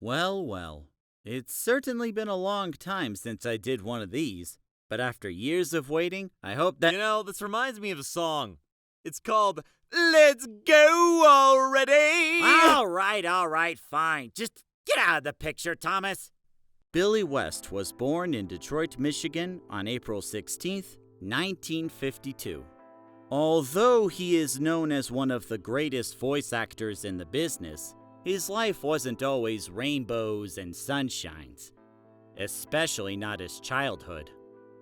Well, well, it's certainly been a long time since I did one of these, but after years of waiting, I hope that— this reminds me of a song. It's called Let's Go Already! All right, fine. Just get out of the picture, Thomas. Billy West was born in Detroit, Michigan on April 16th, 1952. Although he is known as one of the greatest voice actors in the business, his life wasn't always rainbows and sunshines, especially not his childhood.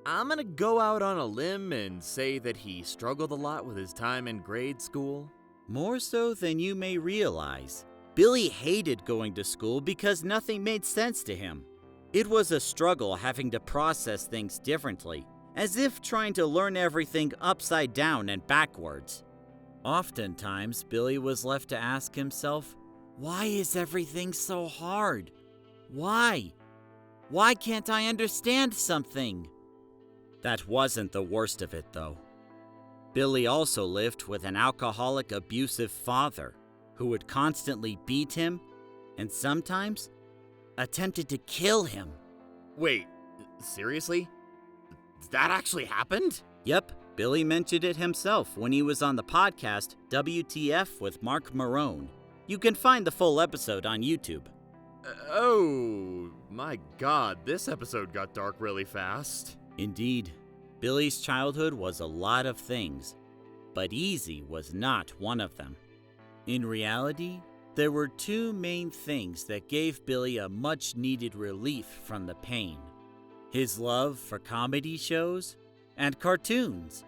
I'm gonna go out on a limb and say that he struggled a lot with his time in grade school. More so than you may realize, Billy hated going to school because nothing made sense to him. It was a struggle having to process things differently, as if trying to learn everything upside down and backwards. Oftentimes, Billy was left to ask himself, why is everything so hard? Why? Why can't I understand something? That wasn't the worst of it, though. Billy also lived with an alcoholic, abusive father who would constantly beat him and sometimes attempted to kill him. Wait, seriously? That actually happened? Yep, Billy mentioned it himself when he was on the podcast WTF with Mark Marone. You can find the full episode on YouTube. Oh, my God, this episode got dark really fast. Indeed, Billy's childhood was a lot of things, but easy was not one of them. In reality, there were two main things that gave Billy a much-needed relief from the pain: his love for comedy shows and cartoons.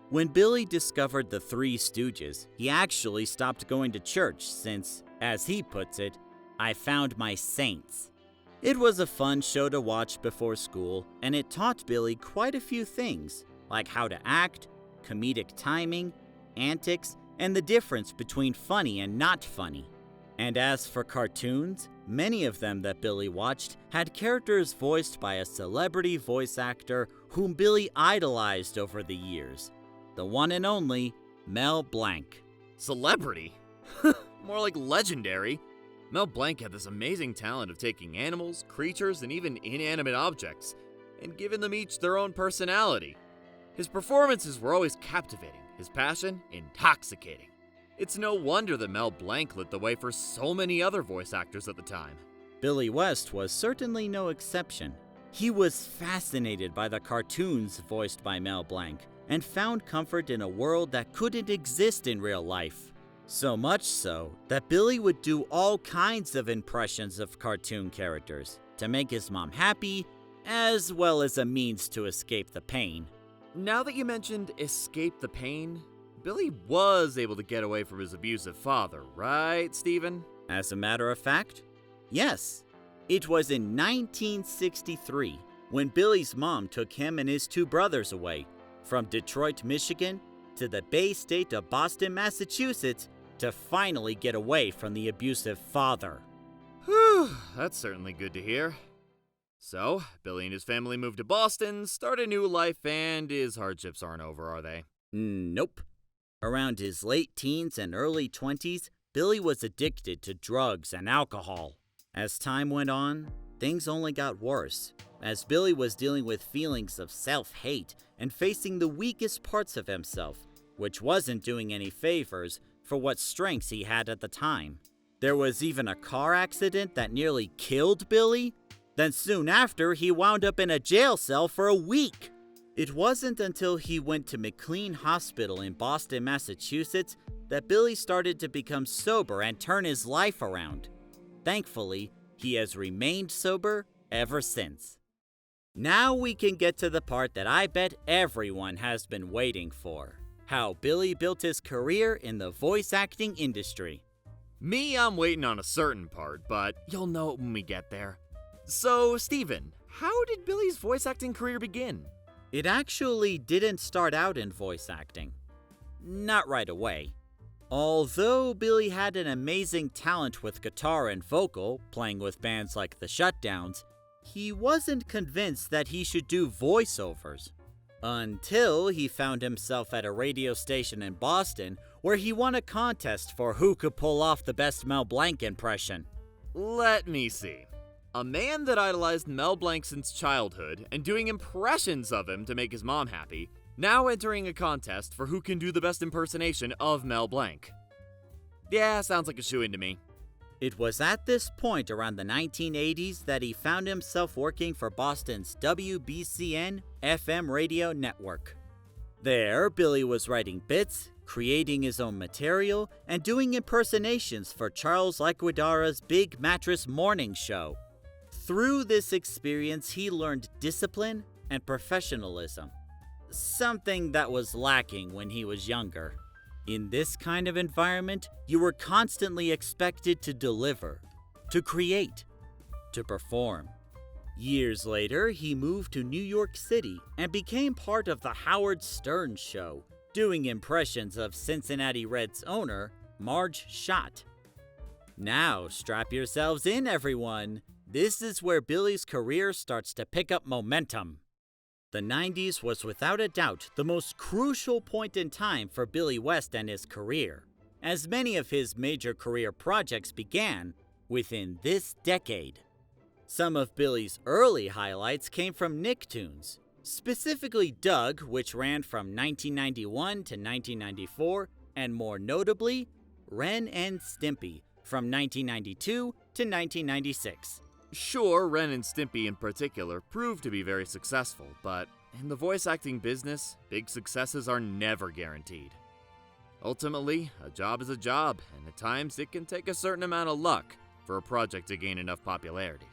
When Billy discovered the Three Stooges, he actually stopped going to church since, as he puts it, I found my saints. It was a fun show to watch before school, and it taught Billy quite a few things, like how to act, comedic timing, antics, and the difference between funny and not funny. And as for cartoons, many of them that Billy watched had characters voiced by a celebrity voice actor whom Billy idolized over the years. The one and only Mel Blanc. Celebrity? More like legendary. Mel Blanc had this amazing talent of taking animals, creatures, and even inanimate objects, and giving them each their own personality. His performances were always captivating, his passion intoxicating. It's no wonder that Mel Blanc lit the way for so many other voice actors at the time. Billy West was certainly no exception. He was fascinated by the cartoons voiced by Mel Blanc, and found comfort in a world that couldn't exist in real life. So much so that Billy would do all kinds of impressions of cartoon characters to make his mom happy, as well as a means to escape the pain. Now that you mentioned escape the pain, Billy was able to get away from his abusive father, right, Steven? As a matter of fact, yes. It was in 1963 when Billy's mom took him and his two brothers away from Detroit, Michigan to the Bay State of Boston, Massachusetts to finally get away from the abusive father. Whew, that's certainly good to hear. So, Billy and his family moved to Boston, start a new life, and his hardships aren't over, are they? Nope. Around his late teens and early 20s, Billy was addicted to drugs and alcohol. As time went on, things only got worse, as Billy was dealing with feelings of self-hate and facing the weakest parts of himself, which wasn't doing any favors for what strengths he had at the time. There was even a car accident that nearly killed Billy. Then soon after, he wound up in a jail cell for a week. It wasn't until he went to McLean Hospital in Boston, Massachusetts, that Billy started to become sober and turn his life around. Thankfully, he has remained sober ever since. Now we can get to the part that I bet everyone has been waiting for: how Billy built his career in the voice acting industry. Me, I'm waiting on a certain part, but you'll know it when we get there. So, Steven, how did Billy's voice acting career begin? It actually didn't start out in voice acting. Not right away. Although Billy had an amazing talent with guitar and vocal, playing with bands like the Shutdowns, he wasn't convinced that he should do voiceovers. Until he found himself at a radio station in Boston where he won a contest for who could pull off the best Mel Blanc impression. Let me see. A man that idolized Mel Blanc since childhood and doing impressions of him to make his mom happy, now entering a contest for who can do the best impersonation of Mel Blanc. Yeah, sounds like a shoo-in to me. It was at this point around the 1980s that he found himself working for Boston's WBCN FM radio network. There, Billy was writing bits, creating his own material, and doing impersonations for Charles Liquidara's Big Mattress Morning Show. Through this experience, he learned discipline and professionalism, something that was lacking when he was younger. In this kind of environment, you were constantly expected to deliver, to create, to perform. Years later, he moved to New York City and became part of the Howard Stern Show, doing impressions of Cincinnati Reds owner Marge Schott. Now, strap yourselves in, everyone. This is where Billy's career starts to pick up momentum. The 90s was without a doubt the most crucial point in time for Billy West and his career, as many of his major career projects began within this decade. Some of Billy's early highlights came from Nicktoons, specifically Doug, which ran from 1991 to 1994, and more notably, Ren and Stimpy from 1992 to 1996. Sure, Ren and Stimpy in particular proved to be very successful, but in the voice acting business, big successes are never guaranteed. Ultimately, a job is a job, and at times it can take a certain amount of luck for a project to gain enough popularity.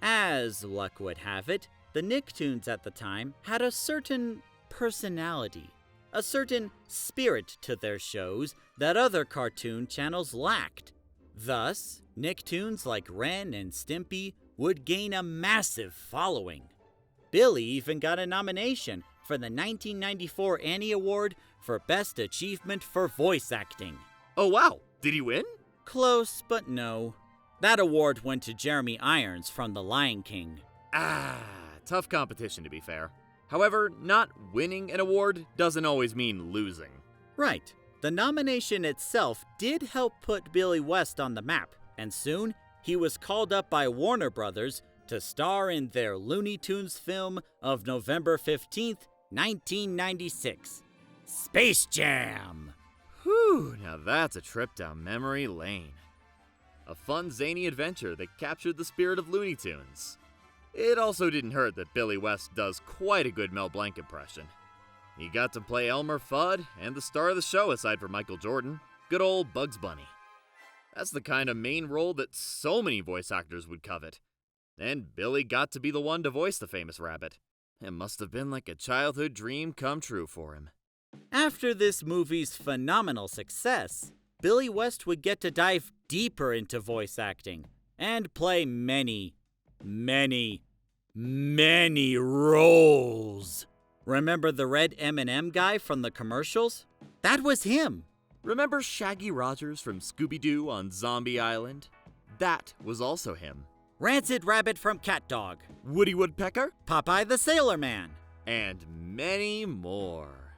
As luck would have it, the Nicktoons at the time had a certain personality, a certain spirit to their shows that other cartoon channels lacked. Thus, Nicktoons like Ren and Stimpy would gain a massive following. Billy even got a nomination for the 1994 Annie Award for Best Achievement for Voice Acting. Oh wow, did he win? Close, but no. That award went to Jeremy Irons from The Lion King. Tough competition to be fair. However, not winning an award doesn't always mean losing. Right. The nomination itself did help put Billy West on the map, and soon he was called up by Warner Brothers to star in their Looney Tunes film of November 15th, 1996, Space Jam! Whew, now that's a trip down memory lane. A fun, zany adventure that captured the spirit of Looney Tunes. It also didn't hurt that Billy West does quite a good Mel Blanc impression. He got to play Elmer Fudd and the star of the show aside from Michael Jordan, good old Bugs Bunny. That's the kind of main role that so many voice actors would covet. And Billy got to be the one to voice the famous rabbit. It must have been like a childhood dream come true for him. After this movie's phenomenal success, Billy West would get to dive deeper into voice acting and play many roles. Remember the red M&M guy from the commercials? That was him. Remember Shaggy Rogers from Scooby-Doo on Zombie Island? That was also him. Rancid Rabbit from Cat Dog. Woody Woodpecker? Popeye the Sailor Man. And many more.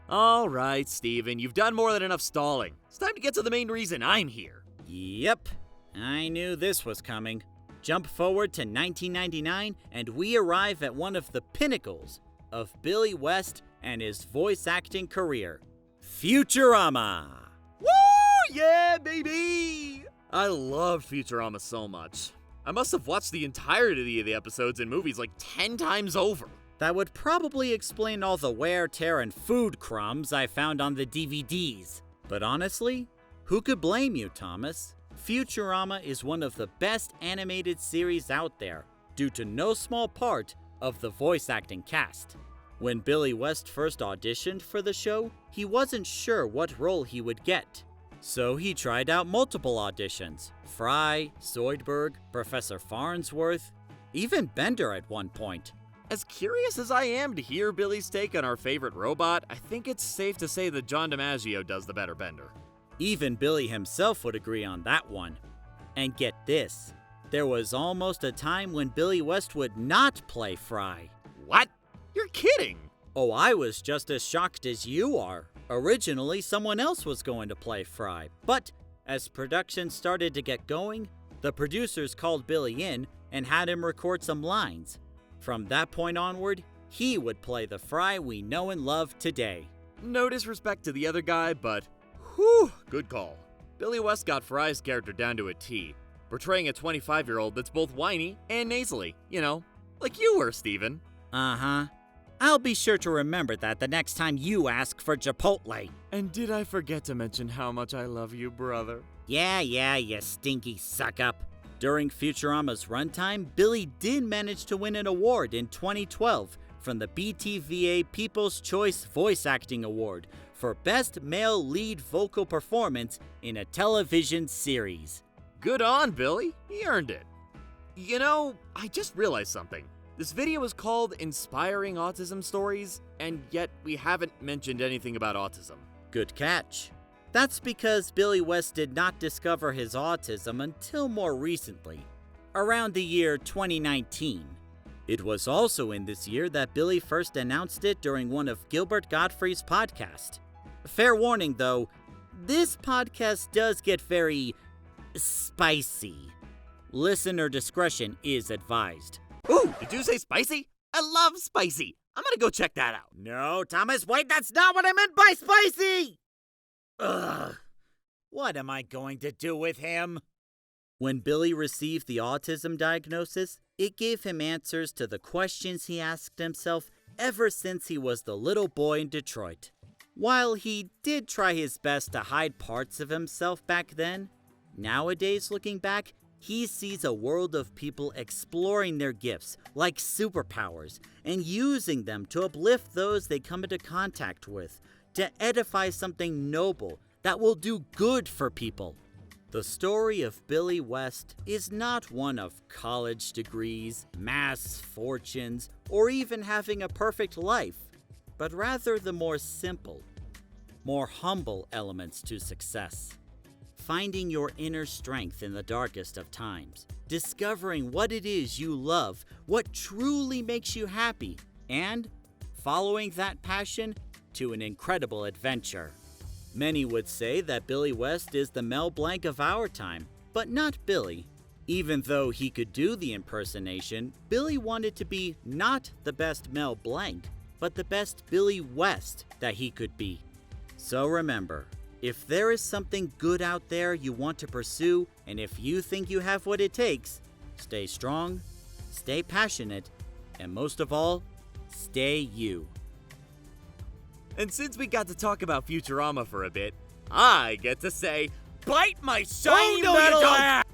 All right, Steven, you've done more than enough stalling. It's time to get to the main reason I'm here. Yep, I knew this was coming. Jump forward to 1999 and we arrive at one of the pinnacles of Billy West and his voice acting career, Futurama. Woo! Yeah, baby! I love Futurama so much. I must have watched the entirety of the episodes and movies like 10 times over. That would probably explain all the wear, tear, and food crumbs I found on the DVDs. But honestly, who could blame you, Thomas? Futurama is one of the best animated series out there, due to no small part of the voice acting cast. When Billy West first auditioned for the show, he wasn't sure what role he would get. So he tried out multiple auditions: Fry, Zoidberg, Professor Farnsworth, even Bender at one point. As curious as I am to hear Billy's take on our favorite robot, I think it's safe to say that John DiMaggio does the better Bender. Even Billy himself would agree on that one. And get this, there was almost a time when Billy West would not play Fry. What? You're kidding! Oh, I was just as shocked as you are. Originally, someone else was going to play Fry, but as production started to get going, The producers called Billy in and had him record some lines. From that point onward, he would play the Fry we know and love today. No disrespect to the other guy, but whew, good call. Billy West got Fry's character down to a T, portraying a 25-year-old that's both whiny and nasally, like you were, Steven. Uh-huh. I'll be sure to remember that the next time you ask for Chipotle. And did I forget to mention how much I love you, brother? Yeah, you stinky suck-up. During Futurama's runtime, Billy did manage to win an award in 2012 from the BTVA People's Choice Voice Acting Award for Best Male Lead Vocal Performance in a Television Series. Good on, Billy. He earned it. I just realized something. This video is called Inspiring Autism Stories, and yet we haven't mentioned anything about autism. Good catch. That's because Billy West did not discover his autism until more recently, around the year 2019. It was also in this year that Billy first announced it during one of Gilbert Gottfried's podcasts. Fair warning though, this podcast does get very spicy. Listener discretion is advised. Ooh, did you say spicy? I love spicy. I'm gonna go check that out. No, Thomas, wait, that's not what I meant by spicy! Ugh, what am I going to do with him? When Billy received the autism diagnosis, it gave him answers to the questions he asked himself ever since he was the little boy in Detroit. While he did try his best to hide parts of himself back then, nowadays looking back, he sees a world of people exploring their gifts, like superpowers, and using them to uplift those they come into contact with, to edify something noble that will do good for people. The story of Billy West is not one of college degrees, mass fortunes, or even having a perfect life, but rather the more simple, more humble elements to success. Finding your inner strength in the darkest of times, discovering what it is you love, what truly makes you happy, and following that passion to an incredible adventure. Many would say that Billy West is the Mel Blanc of our time, but not Billy. Even though he could do the impersonation, Billy wanted to be not the best Mel Blanc, but the best Billy West that he could be. So remember, if there is something good out there you want to pursue, and if you think you have what it takes, stay strong, stay passionate, and most of all, stay you. And since we got to talk about Futurama for a bit, I get to say, bite my shiny metal ass!